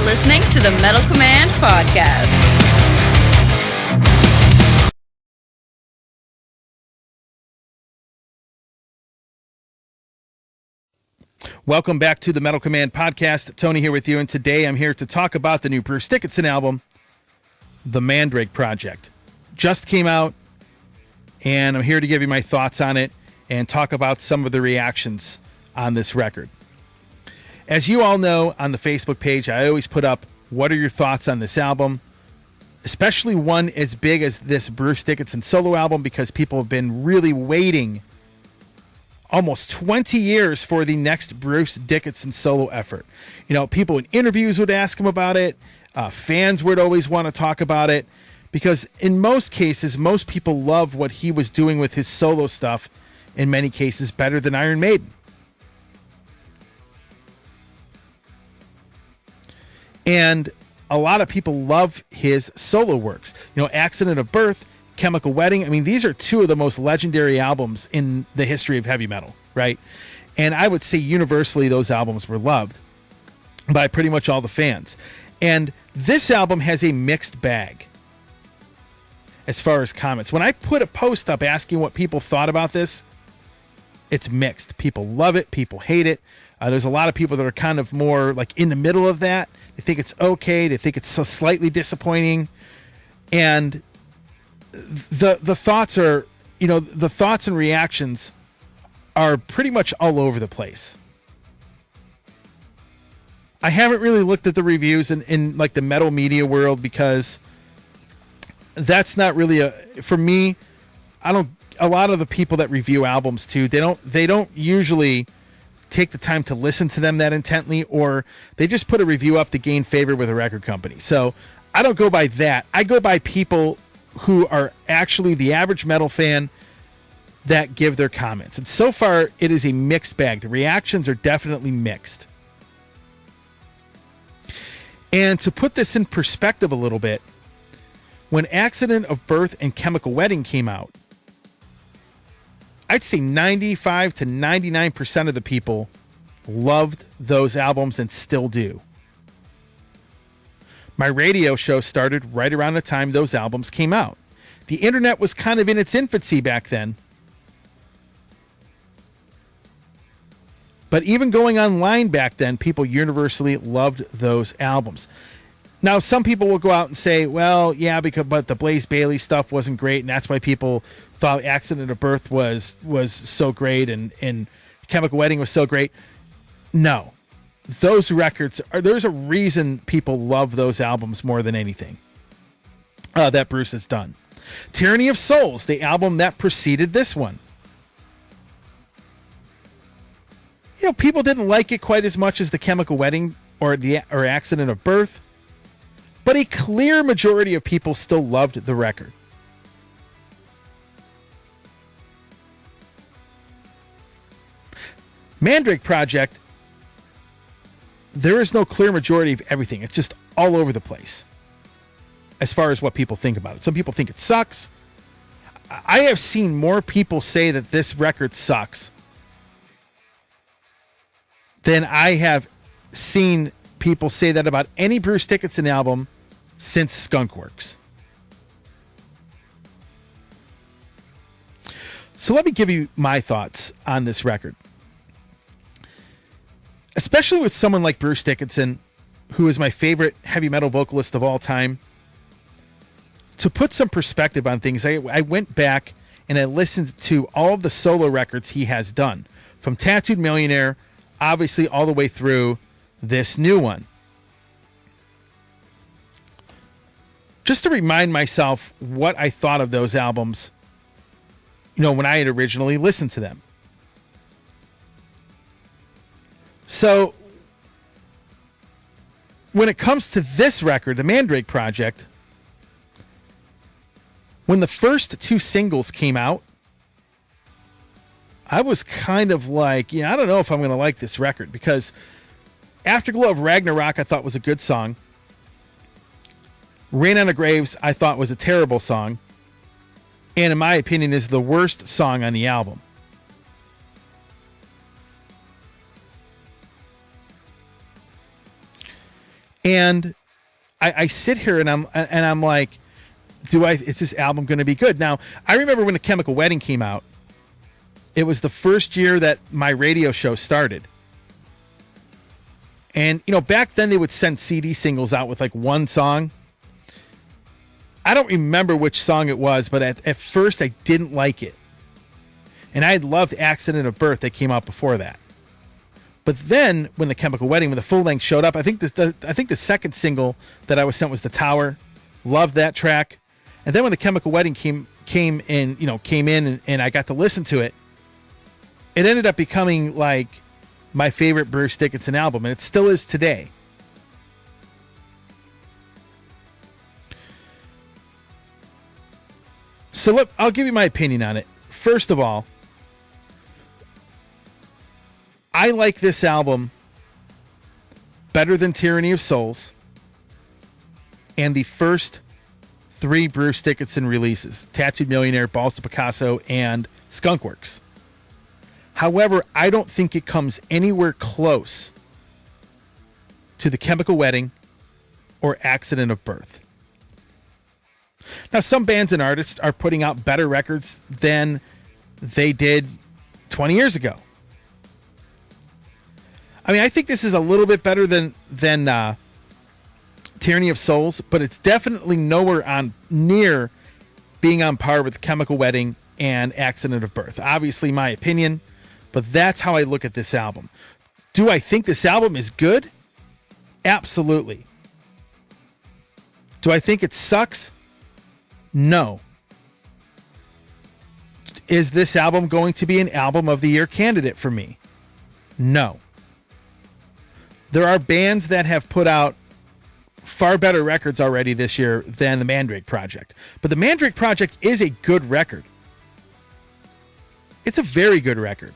listening to the Metal Command Podcast. Welcome back to the Metal Command Podcast. Tony here with you, and today I'm here to talk about the new Bruce Dickinson album, The Mandrake Project. Just came out, and I'm here to give you my thoughts on it and talk about some of the reactions on this record. As you all know, on the Facebook page, I always put up, what are your thoughts on this album? Especially one as big as this Bruce Dickinson solo album, because people have been really waiting almost 20 years for the next Bruce Dickinson solo effort. You know, people in interviews would ask him about it. Fans would always want to talk about it, because in most cases, most people love what he was doing with his solo stuff, in many cases better than Iron Maiden. And a lot of people love his solo works. You know, Accident of Birth, Chemical Wedding. I mean, these are two of the most legendary albums in the history of heavy metal, right? And I would say universally those albums were loved by pretty much all the fans. And this album has a mixed bag as far as comments. When I put a post up asking what people thought about this, it's mixed. People love it. People hate it. There's a lot of people that are kind of more like in the middle of that. They think it's okay. They think it's so slightly disappointing. And the thoughts are, you know, the thoughts and reactions are pretty much all over the place. I haven't really looked at the reviews in like the metal media world, because that's not really for me. A lot of the people that review albums too, they don't usually take the time to listen to them that intently, or they just put a review up to gain favor with a record company. So I don't go by that. I go by people who are actually the average metal fan that give their comments. And so far, it is a mixed bag. The reactions are definitely mixed. And to put this in perspective a little bit, when Accident of Birth and Chemical Wedding came out, I'd say 95 to 99% of the people loved those albums and still do. My radio show started right around the time those albums came out. The internet was kind of in its infancy back then. But even going online back then, people universally loved those albums. Now, some people will go out and say, well, yeah, but the Blaze Bayley stuff wasn't great, and that's why people thought Accident of Birth was so great and Chemical Wedding was so great. No. Those records there's a reason people love those albums more than anything that Bruce has done. Tyranny of Souls, the album that preceded this one. You know, people didn't like it quite as much as the Chemical Wedding or Accident of Birth, but a clear majority of people still loved the record. Mandrake Project, there is no clear majority of everything. It's just all over the place as far as what people think about it. Some people think it sucks. I have seen more people say that this record sucks than I have seen people say that about any Bruce Dickinson album since Skunkworks. So let me give you my thoughts on this record. Especially with someone like Bruce Dickinson, who is my favorite heavy metal vocalist of all time. To put some perspective on things, I went back and I listened to all of the solo records he has done, from Tattooed Millionaire, obviously all the way through this new one. Just to remind myself what I thought of those albums, you know, when I had originally listened to them. So, when it comes to this record, the Mandrake Project, when the first two singles came out, I was kind of like, I don't know if I'm going to like this record, because Afterglow of Ragnarok I thought was a good song. Rain on the Graves I thought was a terrible song, and in my opinion is the worst song on the album. And I sit here and I'm like, is this album going to be good? Now, I remember when The Chemical Wedding came out, it was the first year that my radio show started. And, back then they would send CD singles out with like one song. I don't remember which song it was, but at first I didn't like it. And I had loved Accident of Birth that came out before that. But then when The Chemical Wedding, when the full length showed up, I think the second single that I was sent was The Tower. Loved that track. And then when The Chemical Wedding came in and I got to listen to it, it ended up becoming like my favorite Bruce Dickinson album, and it still is today. So look, I'll give you my opinion on it. First of all, I like this album better than Tyranny of Souls and the first 3 Bruce Dickinson releases, Tattooed Millionaire, Balls to Picasso, and Skunkworks. However, I don't think it comes anywhere close to The Chemical Wedding or Accident of Birth. Now, some bands and artists are putting out better records than they did 20 years ago. I mean, I think this is a little bit better than Tyranny of Souls, but it's definitely nowhere near being on par with Chemical Wedding and Accident of Birth. Obviously, my opinion, but that's how I look at this album. Do I think this album is good? Absolutely. Do I think it sucks? No. Is this album going to be an Album of the Year candidate for me? No. There are bands that have put out far better records already this year than the Mandrake Project. But the Mandrake Project is a good record. It's a very good record.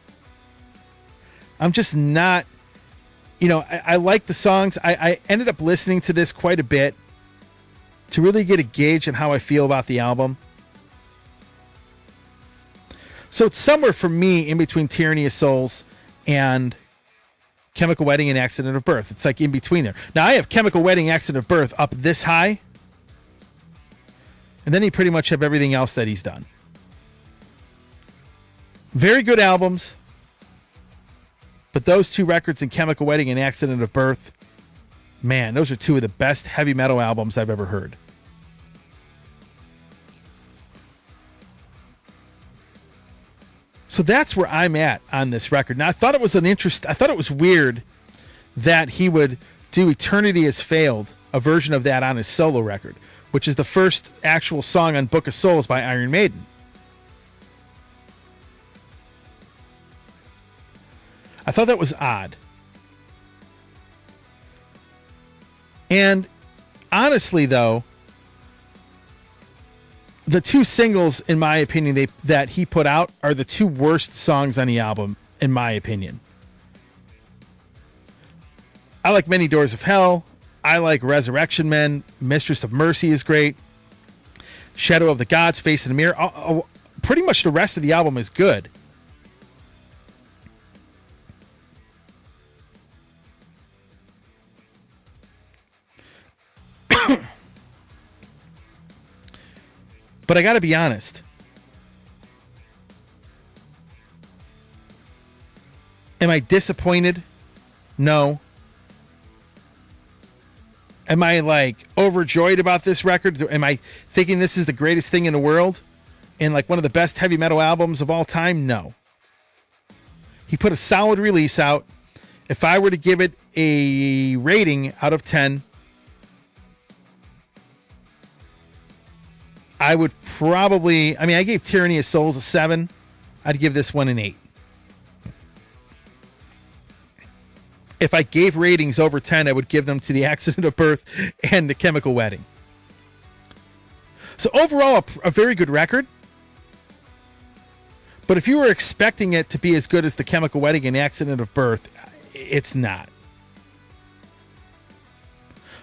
I'm just not, I like the songs. I ended up listening to this quite a bit to really get a gauge on how I feel about the album. So it's somewhere for me in between Tyranny of Souls and Chemical Wedding and Accident of Birth. It's like in between there. Now, I have Chemical Wedding, Accident of Birth up this high. And then you pretty much have everything else that he's done. Very good albums. But those 2 records in Chemical Wedding and Accident of Birth, man, those are 2 of the best heavy metal albums I've ever heard. So that's where I'm at on this record. Now, I thought it was weird that he would do Eternity Has Failed, a version of that on his solo record, which is the first actual song on Book of Souls by Iron Maiden. I thought that was odd. And honestly, though, the 2 singles, in my opinion, that he put out are the 2 worst songs on the album, in my opinion. I like Many Doors of Hell. I like Resurrection Men. Mistress of Mercy is great. Shadow of the Gods, Face in the Mirror. Pretty much the rest of the album is good. But I got to be honest. Am I disappointed? No. Am I like overjoyed about this record? Am I thinking this is the greatest thing in the world and like one of the best heavy metal albums of all time? No. He put a solid release out. If I were to give it a rating out of 10, I would probably, I gave Tyranny of Souls a 7. I'd give this one an 8. If I gave ratings over 10, I would give them to the Accident of Birth and the Chemical Wedding. So overall, a very good record. But if you were expecting it to be as good as the Chemical Wedding and Accident of Birth, it's not.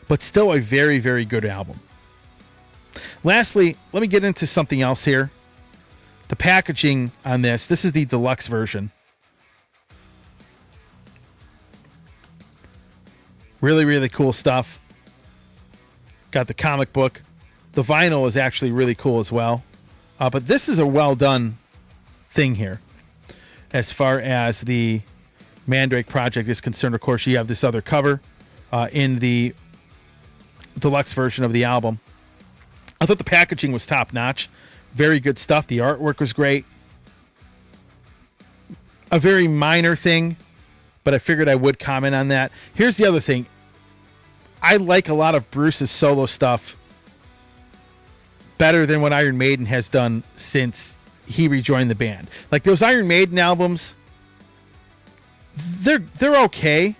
But still a very, very good album. Lastly, let me get into something else here. The packaging on this. This is the deluxe version. Really, really cool stuff. got the comic book. The vinyl is actually really cool as well. But this is a well done thing here. As far as the Mandrake Project is concerned, of course, you have this other cover in the deluxe version of the album. I thought the packaging was top notch. Very good stuff. The artwork was great. A very minor thing, but I figured I would comment on that. Here's the other thing. I like a lot of Bruce's solo stuff better than what Iron Maiden has done since he rejoined the band. Like those Iron Maiden albums, they're okay,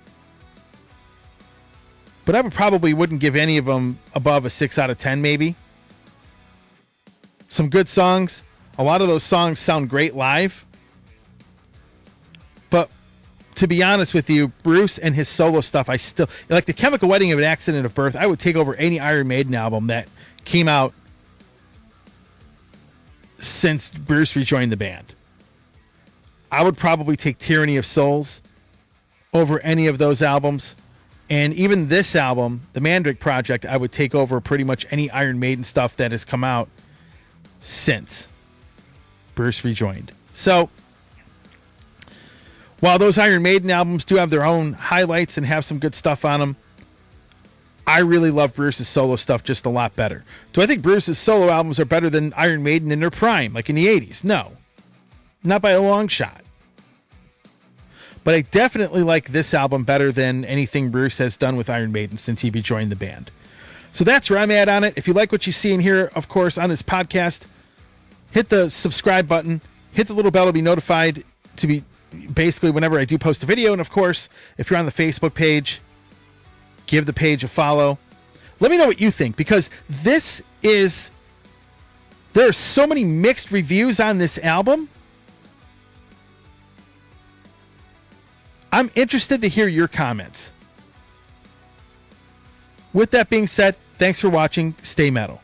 but I probably wouldn't give any of them above a 6 out of 10 maybe. Some good songs. A lot of those songs sound great live. But to be honest with you, Bruce and his solo stuff, I still like the Chemical Wedding of an Accident of Birth. I would take over any Iron Maiden album that came out since Bruce rejoined the band. I would probably take Tyranny of Souls over any of those albums. And even this album, the Mandrake Project, I would take over pretty much any Iron Maiden stuff that has come out since Bruce rejoined. So, while those Iron Maiden albums do have their own highlights and have some good stuff on them, I really love Bruce's solo stuff just a lot better. Do I think Bruce's solo albums are better than Iron Maiden in their prime, like in the 80s? No. Not by a long shot. But I definitely like this album better than anything Bruce has done with Iron Maiden since he rejoined the band. So that's where I'm at on it. If you like what you see in here, of course, on this podcast, hit the subscribe button, hit the little bell to be notified to be basically whenever I do post a video. And of course, if you're on the Facebook page, give the page a follow. Let me know what you think, because there are so many mixed reviews on this album. I'm interested to hear your comments. With that being said, thanks for watching. Stay metal.